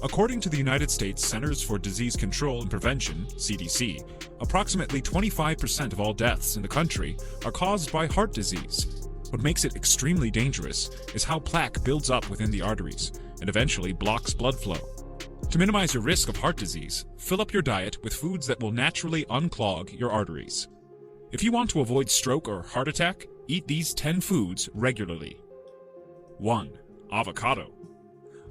According to the United States Centers for Disease Control and Prevention, CDC, approximately 25% of all deaths in the country are caused by heart disease. What makes it extremely dangerous is how plaque builds up within the arteries and eventually blocks blood flow. To minimize your risk of heart disease, fill up your diet with foods that will naturally unclog your arteries. If you want to avoid stroke or heart attack, eat these 10 foods regularly. 1. Avocado.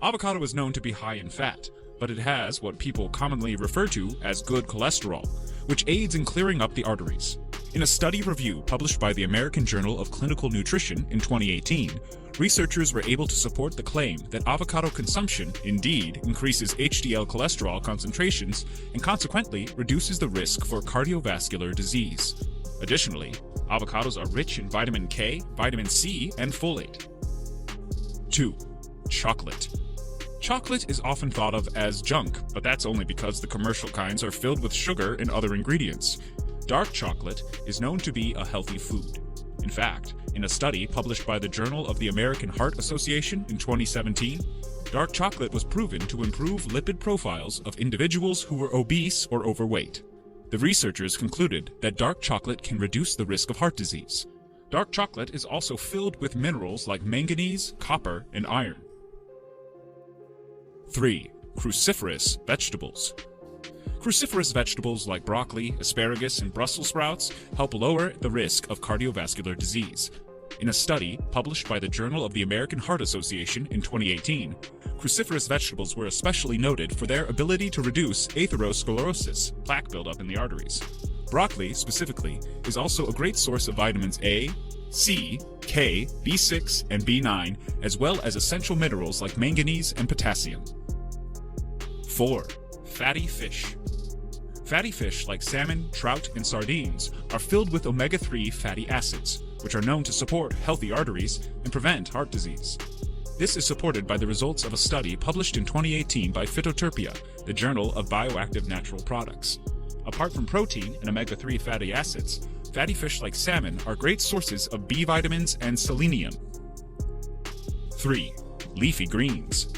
Avocado is known to be high in fat, but it has what people commonly refer to as good cholesterol, which aids in clearing up the arteries. In a study review published by the American Journal of Clinical Nutrition in 2018, researchers were able to support the claim that avocado consumption indeed increases HDL cholesterol concentrations and consequently reduces the risk for cardiovascular disease. Additionally, avocados are rich in vitamin K, vitamin C, and folate. 2. Chocolate. Chocolate is often thought of as junk, but that's only because the commercial kinds are filled with sugar and other ingredients. Dark chocolate is known to be a healthy food. In fact, in a study published by the Journal of the American Heart Association in 2017, dark chocolate was proven to improve lipid profiles of individuals who were obese or overweight. The researchers concluded that dark chocolate can reduce the risk of heart disease. Dark chocolate is also filled with minerals like manganese, copper, and iron. 3. Cruciferous vegetables. Cruciferous vegetables like broccoli, asparagus, and Brussels sprouts help lower the risk of cardiovascular disease. In a study published by the Journal of the American Heart Association in 2018, cruciferous vegetables were especially noted for their ability to reduce atherosclerosis, plaque buildup in the arteries. Broccoli, specifically, is also a great source of vitamins A, C, K, B6, and B9, as well as essential minerals like manganese and potassium. 4. Fatty fish. Fatty fish like salmon, trout, and sardines are filled with omega-3 fatty acids, which are known to support healthy arteries and prevent heart disease. This is supported by the results of a study published in 2018 by Phytoterpia, the Journal of Bioactive Natural Products. Apart from protein and omega-3 fatty acids, fatty fish like salmon are great sources of B vitamins and selenium. 3. Leafy greens.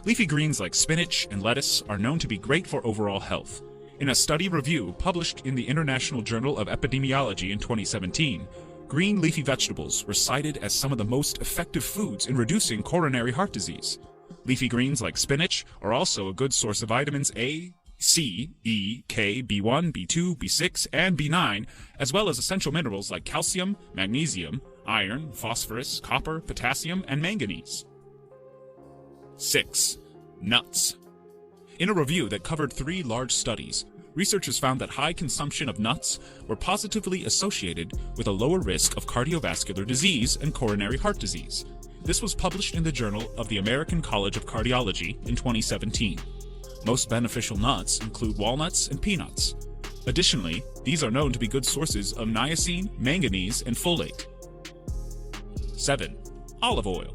Leafy greens like spinach and lettuce are known to be great for overall health. In a study review published in the International Journal of Epidemiology in 2017, green leafy vegetables were cited as some of the most effective foods in reducing coronary heart disease. Leafy greens like spinach are also a good source of vitamins A, C, E, K, B1, B2, B6, and B9, as well as essential minerals like calcium, magnesium, iron, phosphorus, copper, potassium, and manganese. 6. Nuts. In a review that covered 3 large studies, researchers found that high consumption of nuts were positively associated with a lower risk of cardiovascular disease and coronary heart disease. This was published in the Journal of the American College of Cardiology in 2017. Most beneficial nuts include walnuts and peanuts. Additionally, these are known to be good sources of niacin, manganese, and folate. 7. Olive oil.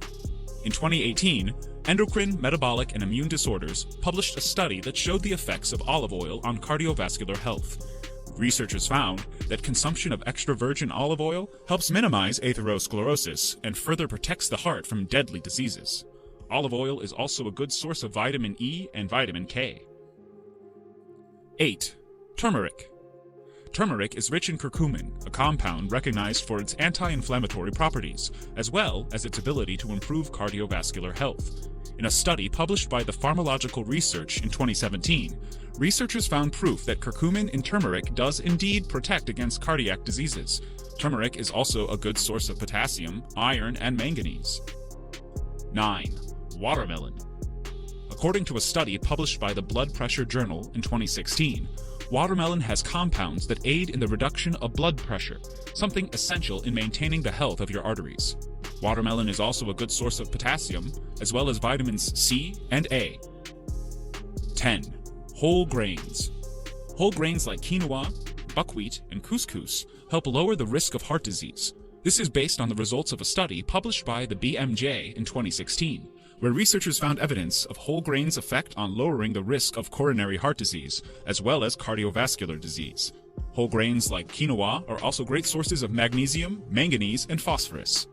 In 2018, Endocrine, Metabolic, and Immune Disorders published a study that showed the effects of olive oil on cardiovascular health. Researchers found that consumption of extra virgin olive oil helps minimize atherosclerosis and further protects the heart from deadly diseases. Olive oil is also a good source of vitamin E and vitamin K. 8. Turmeric. Turmeric is rich in curcumin, a compound recognized for its anti-inflammatory properties, as well as its ability to improve cardiovascular health. In a study published by the Pharmacological Research in 2017, researchers found proof that curcumin in turmeric does indeed protect against cardiac diseases. Turmeric is also a good source of potassium, iron, and manganese. 9. Watermelon. According to a study published by the Blood Pressure Journal in 2016, watermelon has compounds that aid in the reduction of blood pressure, something essential in maintaining the health of your arteries. Watermelon is also a good source of potassium, as well as vitamins C and A. 10. Whole grains. Whole grains like quinoa, buckwheat, and couscous help lower the risk of heart disease. This is based on the results of a study published by the BMJ in 2016, where researchers found evidence of whole grains' effect on lowering the risk of coronary heart disease, as well as cardiovascular disease. Whole grains like quinoa are also great sources of magnesium, manganese, and phosphorus.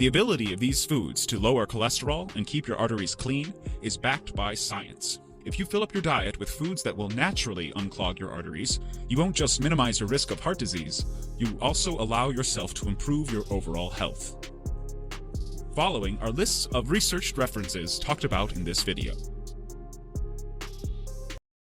The ability of these foods to lower cholesterol and keep your arteries clean is backed by science. If you fill up your diet with foods that will naturally unclog your arteries, you won't just minimize your risk of heart disease, you also allow yourself to improve your overall health. Following are lists of researched references talked about in this video.